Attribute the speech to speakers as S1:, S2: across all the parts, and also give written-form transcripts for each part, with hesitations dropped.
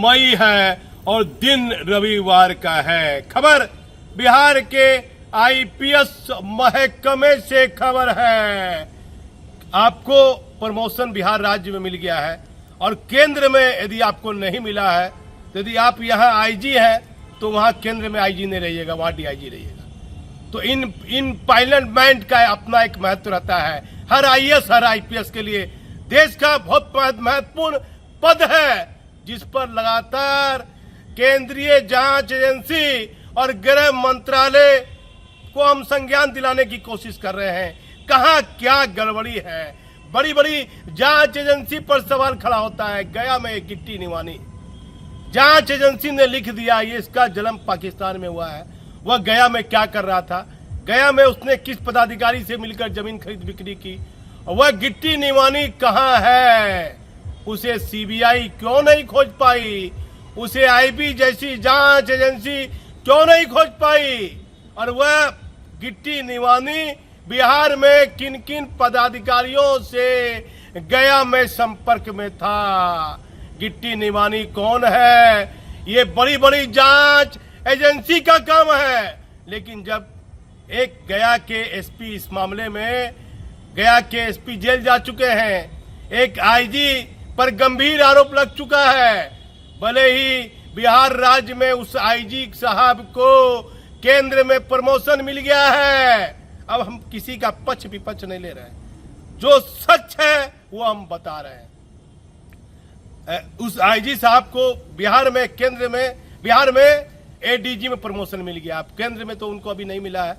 S1: मई है और दिन रविवार का है। खबर बिहार के आईपीएस महकमे से खबर है। आपको प्रमोशन बिहार राज्य में मिल गया है और केंद्र में यदि आपको नहीं मिला है तो यदि आप यहाँ आईजी है तो वहाँ केंद्र में आईजी नहीं रहिएगा, वहाँ डीआईजी रहिएगा। तो इन पायलटमेंट का अपना एक महत्व रहता है। हर आईएएस हर आईपीएस के लिए देश का बहुत महत्वपूर्ण पद है, जिस पर लगातार केंद्रीय जांच एजेंसी और गृह मंत्रालय को हम संज्ञान दिलाने की कोशिश कर रहे हैं। कहाँ क्या गड़बड़ी है, बड़ी बड़ी जांच एजेंसी पर सवाल खड़ा होता है। गया में गिट्टी निवानी जांच एजेंसी ने लिख दिया, ये इसका जन्म पाकिस्तान में हुआ है। वह गया में क्या कर रहा था, गया में उसने किस पदाधिकारी से मिलकर जमीन खरीद बिक्री की, वह गिट्टी निवानी कहाँ है, उसे सीबीआई क्यों नहीं खोज पाई, उसे आईबी जैसी जांच एजेंसी क्यों नहीं खोज पाई, और वह गिट्टी निवानी बिहार में किन किन पदाधिकारियों से गया में संपर्क में था। गिट्टी निवानी कौन है, ये बड़ी बड़ी जांच एजेंसी का काम है। लेकिन जब एक गया के एसपी इस मामले में, गया के एसपी जेल जा चुके हैं, एक आईजी पर गंभीर आरोप लग चुका है, भले ही बिहार राज्य में उस आईजी साहब को केंद्र में प्रमोशन मिल गया है। अब हम किसी का पक्ष विपक्ष नहीं ले रहे हैं, जो सच है वो हम बता रहे हैं। उस आईजी साहब को बिहार में केंद्र में, बिहार में एडीजी में प्रमोशन मिल गया। अब केंद्र में तो उनको अभी नहीं मिला है,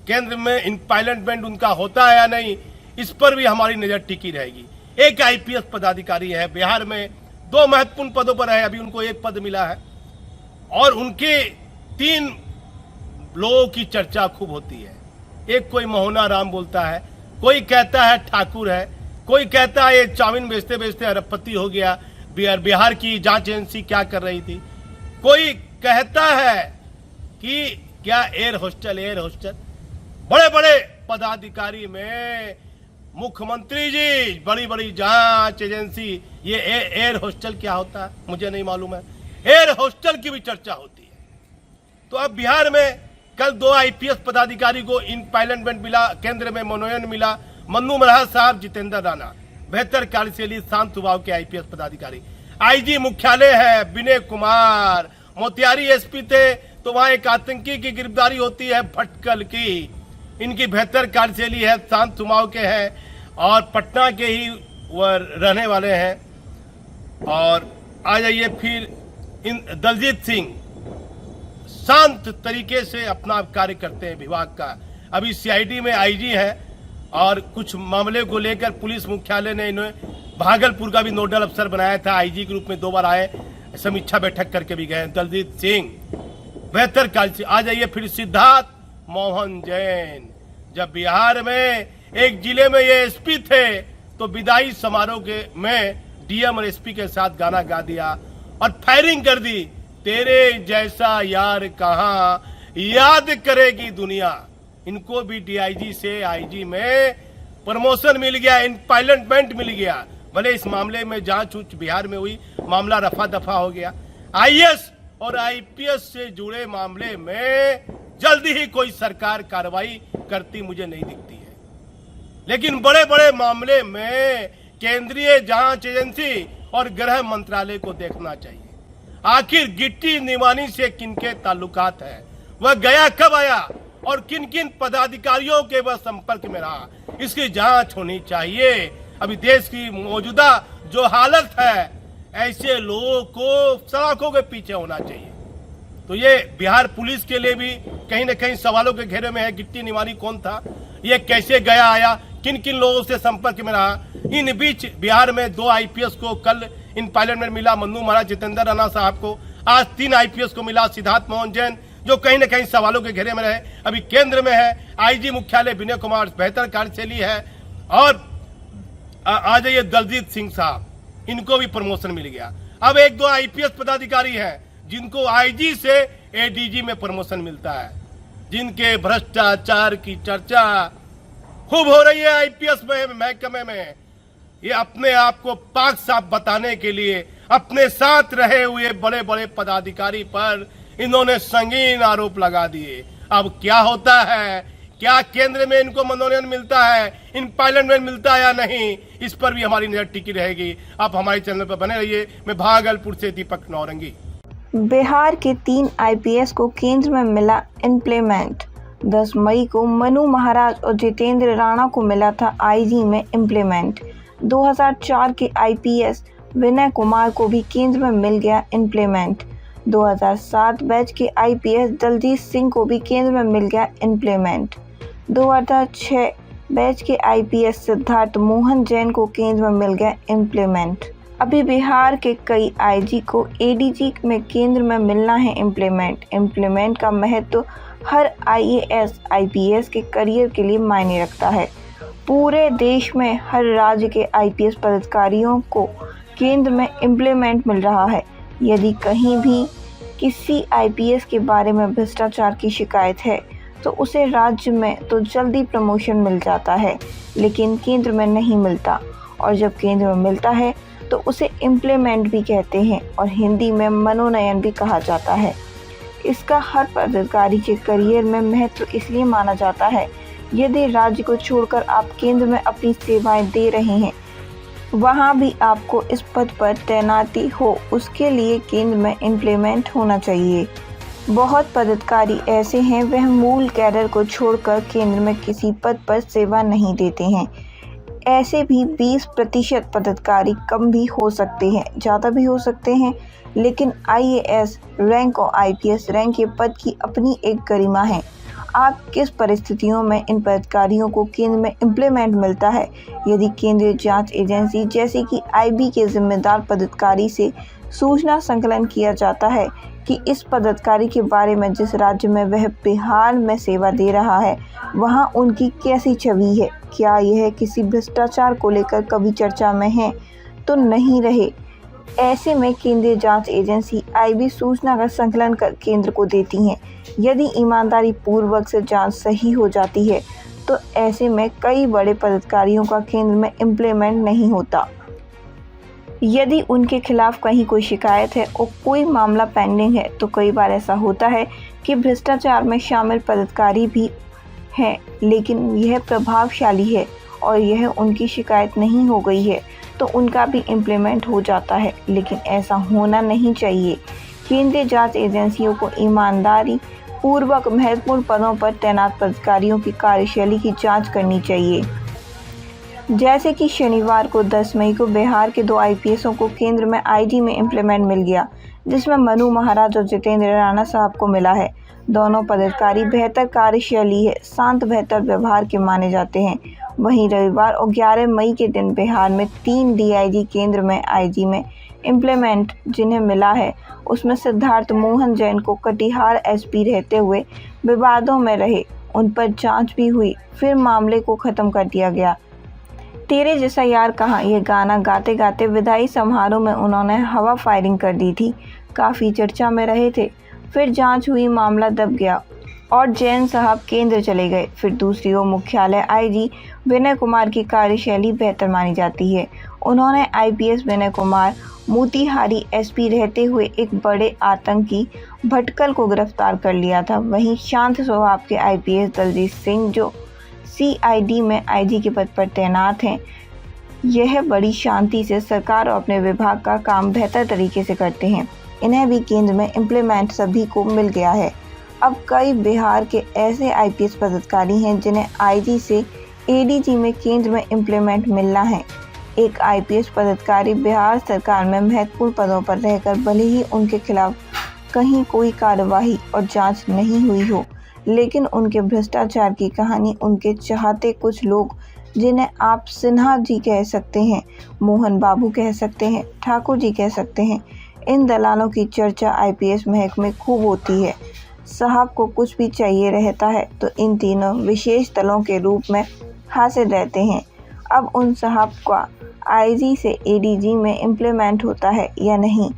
S1: केंद्र में इम्पायलमेंट उनका होता है या नहीं, इस पर भी हमारी नजर टिकी रहेगी। एक आईपीएस पदाधिकारी है बिहार में, 2 महत्वपूर्ण पदों पर है, अभी उनको 1 पद मिला है और उनके 3 लोगों की चर्चा खूब होती है। एक कोई मोहना राम बोलता है, कोई कहता है ठाकुर है, कोई कहता है ये चाउमीन बेचते बेचते अरबपति हो गया, बिहार की जांच एजेंसी क्या कर रही थी, कोई कहता है कि क्या एयर होस्टल। बड़े बड़े पदाधिकारी में मुख्यमंत्री जी, बड़ी बड़ी जांच एजेंसी, ये एयर होस्टल क्या होता है मुझे नहीं मालूम है, एयर होस्टल की भी चर्चा होती है। तो अब बिहार में कल 2 आईपीएस पदाधिकारी को इम्पायलमेंट मिला, केंद्र में मनोनयन मिला। मन्नू मल्हार साहब, जितेंद्र राणा, बेहतर कार्यशैली शांत स्वभाव के आईपीएस पदाधिकारी। आईजी मुख्यालय है विनय कुमार, मोतिहारी एसपी थे तो वहां एक आतंकी की गिरफ्तारी होती है भटकल की। इनकी बेहतर कार्यशैली है, शांत स्वभाव के हैं और पटना के ही वह रहने वाले हैं। और आ जाइए फिर इन दलजीत सिंह, शांत तरीके से अपना कार्य करते हैं विभाग का। अभी सीआईडी में आईजी है और कुछ मामले को लेकर पुलिस मुख्यालय ने इन्हें भागलपुर का भी नोडल अफसर बनाया था। आईजी के रूप में 2 बार आए, समीक्षा बैठक करके भी गए। दलजीत सिंह बेहतर कार्य। आ जाइए फिर सिद्धार्थ मोहन जैन, जब बिहार में एक जिले में ये एसपी थे तो विदाई समारोह के में डीएम और एसपी के साथ गाना गा दिया और फायरिंग कर दी, तेरे जैसा यार कहाँ याद करेगी दुनिया। इनको भी डीआईजी से आईजी में प्रमोशन मिल गया, इम्पायलमेंट मिल गया। भले इस मामले में जांच बिहार में हुई, मामला रफा दफा हो गया। आईएएस और आईपीएस से जुड़े मामले में जल्दी ही कोई सरकार कार्रवाई करती मुझे नहीं दिखती है, लेकिन बड़े बड़े मामले में केंद्रीय जांच एजेंसी और गृह मंत्रालय को देखना चाहिए। आखिर गिट्टी निवानी से किनके ताल्लुकात है, वह गया कब आया और किन किन पदाधिकारियों के वह संपर्क में रहा, इसकी जांच होनी चाहिए। अभी देश की मौजूदा जो हालत है, ऐसे लोगों को सड़कों के पीछे होना चाहिए। तो ये बिहार पुलिस के लिए भी कहीं न कहीं सवालों के घेरे में है। गिट्टी निवानी कौन था, ये कैसे गया आया, किन किन लोगों से संपर्क में रहा। इन बीच बिहार में 2 आईपीएस को कल इम्पायलमेंट मिला, मन्नू महाराज, जितेंद्र राणा साहब को। आज 3 आईपीएस को मिला, सिद्धार्थ मोहन जैन, जो कहीं न कहीं सवालों के घेरे में रहे, अभी केंद्र में है। आईजी मुख्यालय विनय कुमार, बेहतर कार्यशैली है। और आ जाइए दलजीत सिंह साहब, इनको भी प्रमोशन मिल गया। अब 1-2 आईपीएस पदाधिकारी हैं जिनको आईजी से एडीजी में प्रमोशन मिलता है, जिनके भ्रष्टाचार की चर्चा खूब हो रही है आईपीएस में, महकमे में। ये अपने आप को पाक साफ बताने के लिए अपने साथ रहे हुए बड़े बड़े पदाधिकारी पर इन्होंने संगीन आरोप लगा दिए। अब क्या होता है, क्या केंद्र में इनको मनोनयन मिलता है, इन पायलट में मिलता है या नहीं, इस पर भी हमारी नजर टिकी रहेगी। आप हमारे चैनल पर बने रहिए। मैं भागलपुर से दीपक नौरंगी।
S2: बिहार के 3 आईपीएस को केंद्र में मिला इम्प्लीमेंट। 10 मई को मनु महाराज और जितेंद्र राणा को मिला था आईजी में इम्प्लीमेंट। 2004 के आईपीएस विनय कुमार को भी केंद्र में मिल गया इम्प्लीमेंट। 2007 बैच के आईपीएस दलजीत सिंह को भी केंद्र में मिल गया इम्प्लीमेंट। 2006 बैच के आईपीएस सिद्धार्थ मोहन जैन को केंद्र में मिल गया इम्प्लीमेंट। अभी बिहार के कई आईजी को एडीजी में केंद्र में मिलना है इम्प्लीमेंट। इम्प्लीमेंट का महत्व हर आईएएस आईपीएस के करियर के लिए मायने रखता है। पूरे देश में हर राज्य के आईपीएस पदाधिकारियों को केंद्र में इम्प्लीमेंट मिल रहा है। यदि कहीं भी किसी आईपीएस के बारे में भ्रष्टाचार की शिकायत है तो उसे राज्य में तो जल्दी प्रमोशन मिल जाता है, लेकिन केंद्र में नहीं मिलता। और जब केंद्र में मिलता है तो उसे इम्प्लीमेंट भी कहते हैं और हिंदी में मनोनयन भी कहा जाता है। इसका हर पदाधिकारी के करियर में महत्व इसलिए माना जाता है, यदि राज्य को छोड़कर आप केंद्र में अपनी सेवाएं दे रहे हैं, वहां भी आपको इस पद पर तैनाती हो, उसके लिए केंद्र में इम्प्लीमेंट होना चाहिए। बहुत पदाधिकारी ऐसे हैं वह मूल कैडर को छोड़कर केंद्र में किसी पद पर सेवा नहीं देते हैं। ऐसे भी 20% पदाधिकारी कम भी हो सकते हैं, ज़्यादा भी हो सकते हैं, लेकिन आईएएस रैंक और आईपीएस रैंक के पद की अपनी एक गरिमा है। आप किस परिस्थितियों में इन पदाधिकारियों को केंद्र में इम्प्लीमेंट मिलता है? यदि केंद्रीय जांच एजेंसी जैसे कि आईबी के जिम्मेदार पदाधिकारी से सूचना संकलन किया जाता है कि इस पदाधिकारी के बारे में जिस राज्य में वह बिहार में सेवा दे रहा है वहां उनकी कैसी छवि है, क्या यह किसी भ्रष्टाचार को लेकर कभी चर्चा में है तो नहीं रहे। ऐसे में केंद्रीय जांच एजेंसी आईबी सूचना का संकलन कर केंद्र को देती हैं। यदि ईमानदारी पूर्वक से जांच सही हो जाती है तो ऐसे में कई बड़े पदाधिकारियों का केंद्र में इम्प्लीमेंट नहीं होता। यदि उनके खिलाफ कहीं कोई शिकायत है और कोई मामला पेंडिंग है तो कई बार ऐसा होता है कि भ्रष्टाचार में शामिल पदाधिकारी भी हैं, लेकिन यह प्रभावशाली है और यह उनकी शिकायत नहीं हो गई है तो उनका भी इम्प्लीमेंट हो जाता है, लेकिन ऐसा होना नहीं चाहिए। केंद्रीय जांच एजेंसियों को ईमानदारी पूर्वक महत्वपूर्ण पदों पर तैनात पदाधिकारियों की कार्यशैली की जांच करनी चाहिए। जैसे कि शनिवार को 10 मई को बिहार के 2 आईपीएसों को केंद्र में आईजी में इम्प्लीमेंट मिल गया, जिसमें मनु महाराज और जितेंद्र राणा साहब को मिला है। दोनों पदाधिकारी बेहतर कार्यशैली है, शांत बेहतर व्यवहार के माने जाते हैं। वहीं रविवार और 11 मई के दिन बिहार में 3 डीआईजी केंद्र में आईजी में इम्प्लीमेंट जिन्हें मिला है, उसमें सिद्धार्थ मोहन जैन को कटिहार एसपी रहते हुए विवादों में रहे, उन पर जांच भी हुई, फिर मामले को ख़त्म कर दिया गया। तेरे जैसा यार कहाँ, ये गाना गाते गाते विदाई समारोह में उन्होंने हवा फायरिंग कर दी थी, काफ़ी चर्चा में रहे थे। फिर जांच हुई, मामला दब गया और जैन साहब केंद्र चले गए। फिर दूसरी ओर मुख्यालय आईजी विनय कुमार की कार्यशैली बेहतर मानी जाती है। उन्होंने आईपीएस विनय कुमार मोतिहारी एसपी रहते हुए एक बड़े आतंकी भटकल को गिरफ्तार कर लिया था। वहीं शांत स्वभाव के आईपीएस दलजीत सिंह जो सीआईडी में आईजी के पद पर तैनात हैं, यह बड़ी शांति से सरकार और अपने विभाग का काम बेहतर तरीके से करते हैं। इन्हें भी केंद्र में इम्प्लीमेंट सभी को मिल गया है। अब कई बिहार के ऐसे आईपीएस पदाधिकारी हैं जिन्हें आईजी से एडीजी में केंद्र में इम्प्लीमेंट मिलना है। एक आईपीएस पदाधिकारी बिहार सरकार में महत्वपूर्ण पदों पर रहकर भले ही उनके खिलाफ कहीं कोई कार्रवाई और जांच नहीं हुई हो, लेकिन उनके भ्रष्टाचार की कहानी उनके चाहते कुछ लोग, जिन्हें आप सिन्हा जी कह सकते हैं, मोहन बाबू कह सकते हैं, ठाकुर जी कह सकते हैं, इन दलालों की चर्चा आईपीएस महकमे में खूब होती है। साहब को कुछ भी चाहिए रहता है तो इन तीनों विशेष दलों के रूप में हासिल रहते हैं। अब उन साहब का आईजी से एडीजी में इम्प्लीमेंट होता है या नहीं,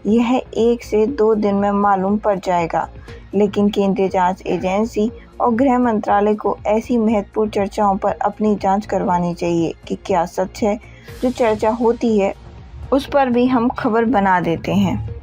S2: यह 1 से 2 दिन में मालूम पड़ जाएगा। लेकिन केंद्रीय जांच एजेंसी और गृह मंत्रालय को ऐसी महत्वपूर्ण चर्चाओं पर अपनी जांच करवानी चाहिए कि क्या सच है जो चर्चा होती है उस पर भी हम खबर बना देते हैं।